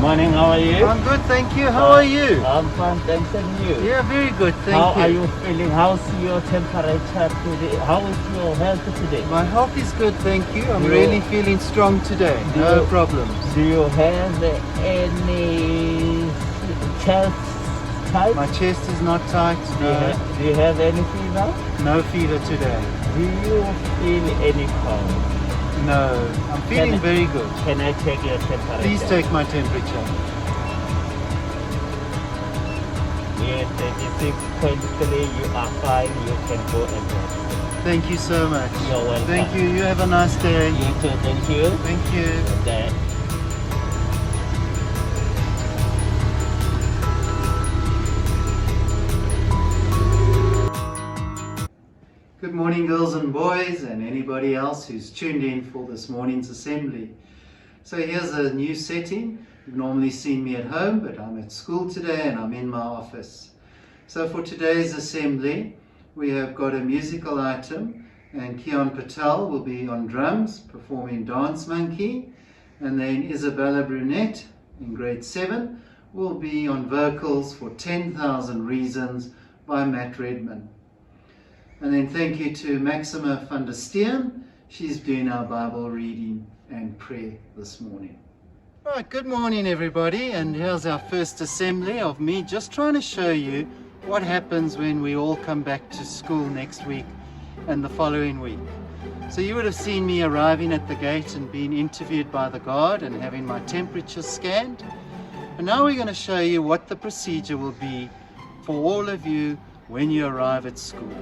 Morning, how are you? I'm good, thank you. How are you? I'm fine, thanks, and you? Yeah, very good, thank How you. are you feeling? How's your temperature today? How is your health today? My health is good, thank you. I'm Do you- really feeling strong today. No problems. Do you have any chest tight? My chest is not tight. Do you have any fever? No fever today. Do you feel any cold? No, I'm feeling very good. Can I check your temperature? Please take my temperature. Yes, 36.3. You are fine. You can go and rest. Thank you so much. You're welcome. Thank you. You have a nice day. You too, thank you. Thank you. Okay. Good morning, girls and boys, and anybody else who's tuned in for this morning's assembly. So here's a new setting. You've normally seen me at home, but I'm at school today and I'm in my office. So for today's assembly, we have got a musical item, and Keon Patel will be on drums performing Dance Monkey, and then Isabella Brunette in grade 7 will be on vocals for 10,000 Reasons by Matt Redman. And then thank you to Maxima van der Steen. She's doing our Bible reading and prayer this morning. Right, good morning everybody, and here's our first assembly of me just trying to show you what happens when we all come back to school next week and the following week. So you would have seen me arriving at the gate and being interviewed by the guard and having my temperature scanned. And now we're going to show you what the procedure will be for all of you when you arrive at school.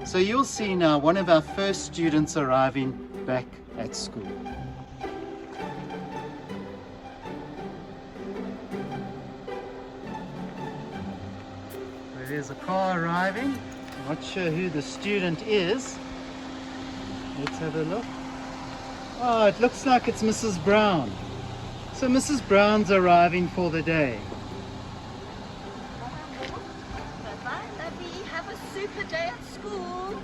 So you'll see now one of our first students arriving back at school. So there's a car arriving. I'm not sure who the student is. Let's have a look. Oh, it looks like it's Mrs. Brown. So Mrs. Brown's arriving for the day. Super day at school.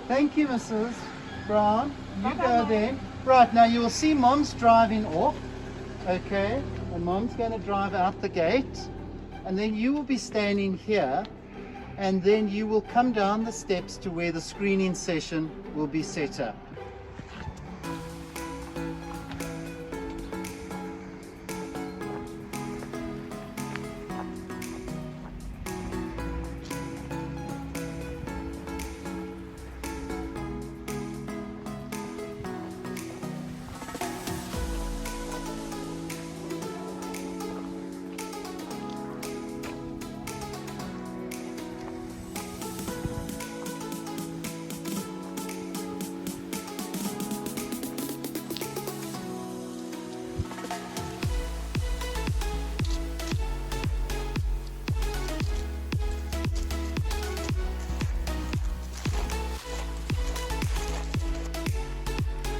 Thank you, Mrs. Brown. You go then. Right, now you will see Mom's driving off. Okay, and Mom's going to drive out the gate. And then you will be standing here. And then you will come down the steps to where the screening session will be set up.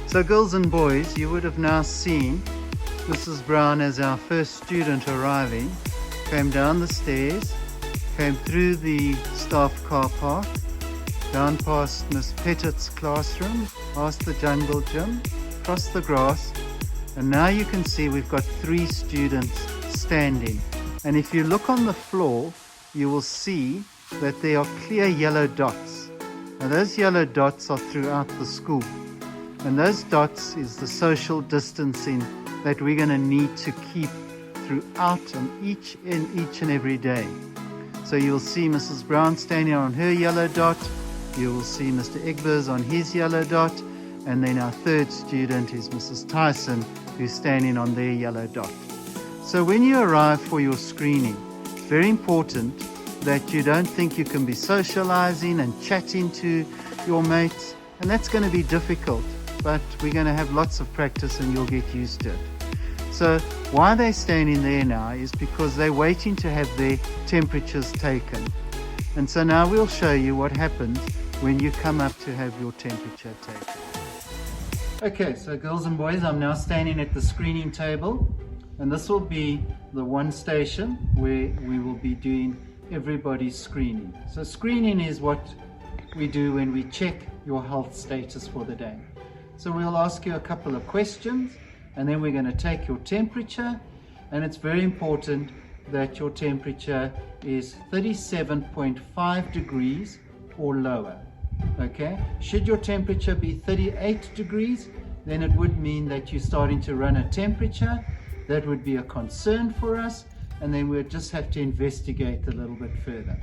So girls and boys, you would have now seen Mrs. Brown as our first student arriving, came down the stairs, came through the staff car park, down past Miss Pettit's classroom, past the jungle gym, across the grass, and now you can see we've got 3 students standing. And if you look on the floor, you will see that there are clear yellow dots. Now those yellow dots are throughout the school. And those dots is the social distancing that we're going to need to keep throughout and each and every day. So you'll see Mrs. Brown standing on her yellow dot. You will see Mr. Egbers on his yellow dot. And then our third student is Mrs. Tyson, who's standing on their yellow dot. So when you arrive for your screening, it's very important that you don't think you can be socializing and chatting to your mates. And that's going to be difficult. But we're going to have lots of practice and you'll get used to it. So why they're standing there now is because they're waiting to have their temperatures taken. And so now we'll show you what happens when you come up to have your temperature taken. Okay, so girls and boys, I'm now standing at the screening table, and this will be the one station where we will be doing everybody's screening. So screening is what we do when we check your health status for the day. So we'll ask you a couple of questions, and then we're going to take your temperature, and it's very important that your temperature is 37.5 degrees or lower. Okay, should your temperature be 38 degrees, then it would mean that you're starting to run a temperature. That would be a concern for us, and then we'll just have to investigate a little bit further.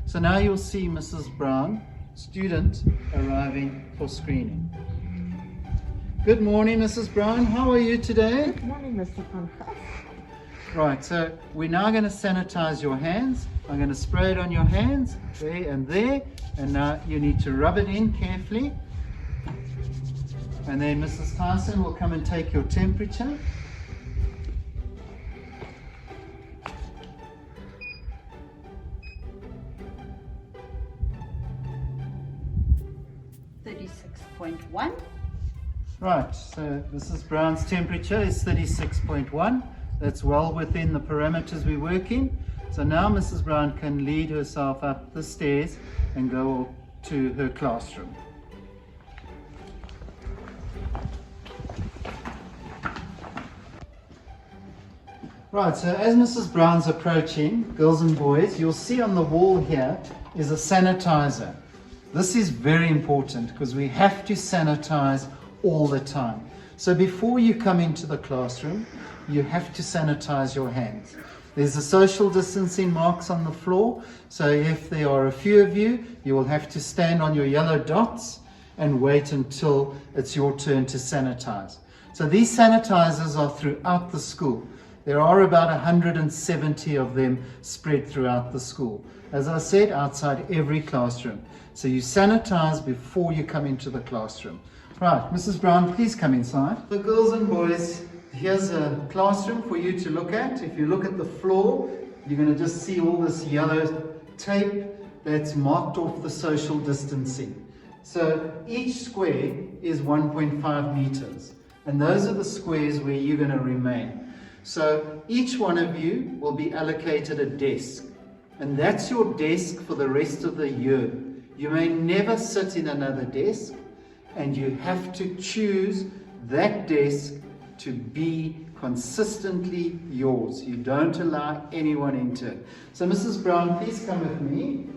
So now you'll see Mrs. Brown, student, arriving for screening. Good morning, Mrs. Brown. How are you today? Good morning, Mr. Contrast. Right, so we're now going to sanitize your hands. I'm going to spray it on your hands, there and there, and now you need to rub it in carefully. And then Mrs. Tyson will come and take your temperature. .1. Right, so Mrs. Brown's temperature is 36.1. That's well within the parameters we work in. So now Mrs. Brown can lead herself up the stairs and go to her classroom. Right, so as Mrs. Brown's approaching, girls and boys, you'll see on the wall here is a sanitizer. This is very important because we have to sanitize all the time. So before you come into the classroom, you have to sanitize your hands. There's the social distancing marks on the floor, so if there are a few of you, you will have to stand on your yellow dots and wait until it's your turn to sanitize. So these sanitizers are throughout the school. There are about 170 of them spread throughout the school. As I said, outside every classroom. So you sanitize before you come into the classroom. Right, Mrs. Brown, please come inside. The girls and boys, here's a classroom for you to look at. If you look at the floor, you're going to just see all this yellow tape that's marked off the social distancing. So each square is 1.5 meters. And those are the squares where you're going to remain. So each one of you will be allocated a desk. And that's your desk for the rest of the year. You may never sit in another desk, and you have to choose that desk to be consistently yours. You don't allow anyone into it. So Mrs. Brown, please come with me.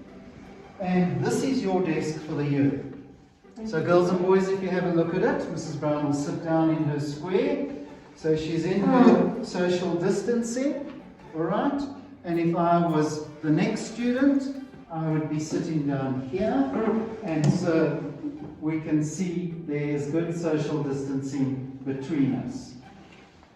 And this is your desk for the year. So girls and boys, if you have a look at it, Mrs. Brown will sit down in her square. So she's in her social distancing, all right? And if I was the next student, I would be sitting down here, and so we can see there's good social distancing between us.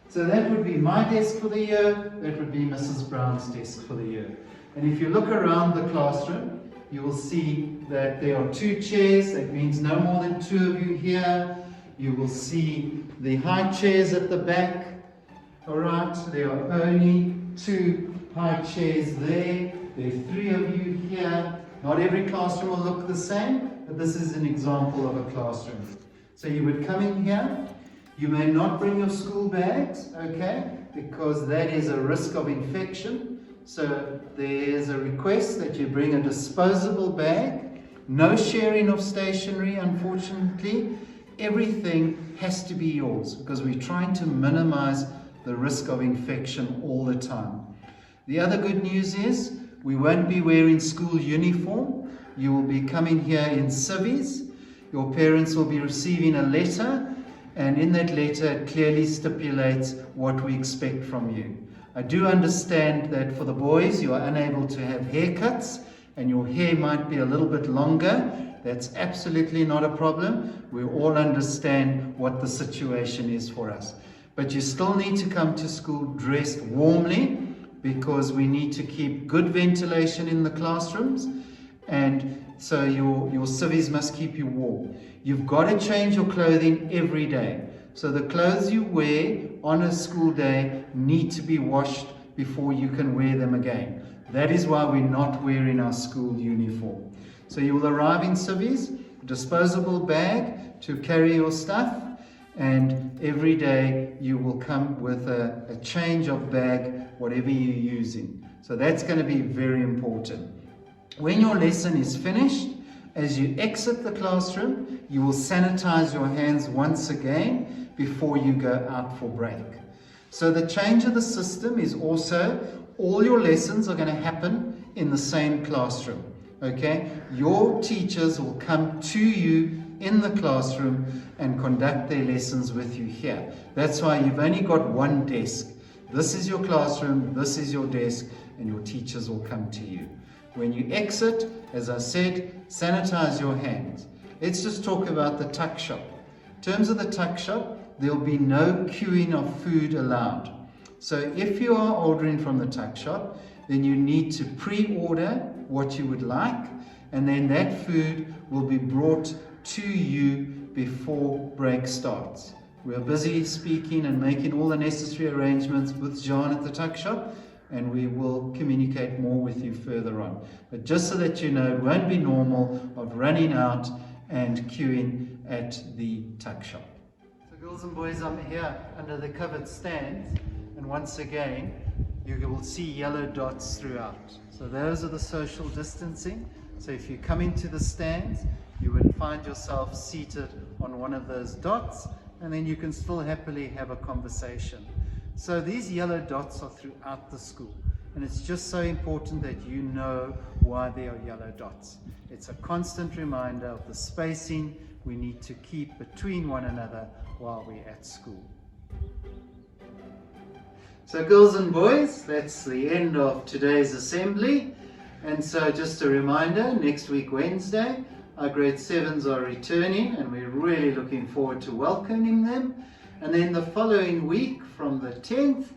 So that would be my desk for the year, that would be Mrs. Brown's desk for the year. And if you look around the classroom, you will see that there are 2 chairs, that means no more than 2 of you here. You will see the high chairs at the back, alright, there are only 2 high chairs there. There are 3 of you here. Not every classroom will look the same, but this is an example of a classroom. So you would come in here. You may not bring your school bags, okay, because that is a risk of infection. So there is a request that you bring a disposable bag. No sharing of stationery, unfortunately. Everything has to be yours because we're trying to minimize the risk of infection all the time. The other good news is we won't be wearing school uniform. You will be coming here in civvies. Your parents will be receiving a letter, and in that letter it clearly stipulates what we expect from you. I do understand that for the boys you are unable to have haircuts and your hair might be a little bit longer. That's absolutely not a problem. We all understand what the situation is for us. But you still need to come to school dressed warmly, because we need to keep good ventilation in the classrooms, and so your civvies must keep you warm. You've got to change your clothing every day. So the clothes you wear on a school day need to be washed before you can wear them again. That is why we're not wearing our school uniform. So you will arrive in civvies, disposable bag to carry your stuff, and every day you will come with a change of bag, whatever you're using. So that's going to be very important. When your lesson is finished, as you exit the classroom, you will sanitize your hands once again before you go out for break. So the change of the system is also all your lessons are going to happen in the same classroom. Okay? Your teachers will come to you in the classroom and conduct their lessons with you here. That's why you've only got one desk. This is your classroom, this is your desk, and your teachers will come to you. When you exit, as I said, sanitize your hands. Let's just talk about the tuck shop. In terms of the tuck shop, there'll be no queuing of food allowed. So if you are ordering from the tuck shop, then you need to pre-order what you would like, and then that food will be brought to you before break starts. We are busy speaking and making all the necessary arrangements with John at the tuck shop, and we will communicate more with you further on. But just so that you know, it won't be normal of running out and queuing at the tuck shop. So girls and boys, I'm here under the covered stands, and once again you will see yellow dots throughout. So those are the social distancing. So if you come into the stands, you would find yourself seated on one of those dots, and then you can still happily have a conversation. So these yellow dots are throughout the school, and it's just so important that you know why they are yellow dots. It's a constant reminder of the spacing we need to keep between one another while we're at school. So girls and boys, that's the end of today's assembly. And so just a reminder, next week Wednesday, our grade 7s are returning, and we're really looking forward to welcoming them. And then the following week, from the 10th,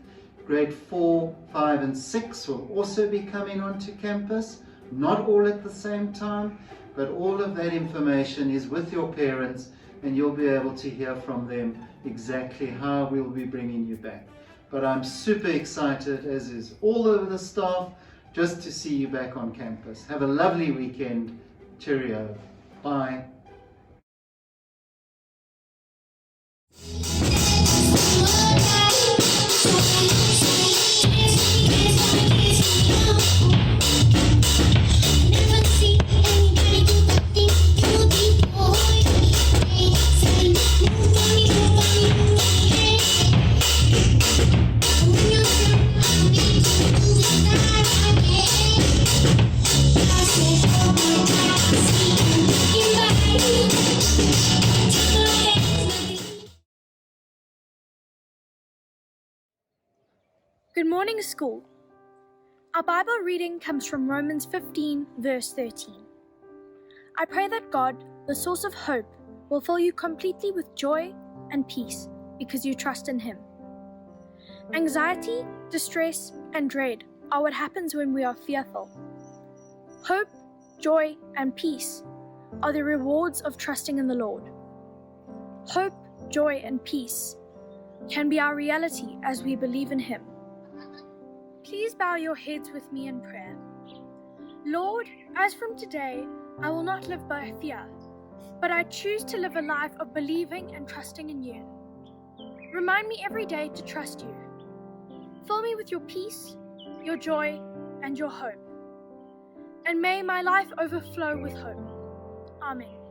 grade 4, 5 and 6 will also be coming onto campus. Not all at the same time, but all of that information is with your parents, and you'll be able to hear from them exactly how we'll be bringing you back. But I'm super excited, as is all of the staff, just to see you back on campus. Have a lovely weekend. Cheerio. Bye. Good morning, school. Our Bible reading comes from Romans 15, verse 13. I pray that God, the source of hope, will fill you completely with joy and peace because you trust in Him. Anxiety, distress, and dread are what happens when we are fearful. Hope, joy, and peace are the rewards of trusting in the Lord. Hope, joy, and peace can be our reality as we believe in Him. Please bow your heads with me in prayer. Lord, as from today, I will not live by fear, but I choose to live a life of believing and trusting in you. Remind me every day to trust you. Fill me with your peace, your joy, and your hope. And may my life overflow with hope. Amen.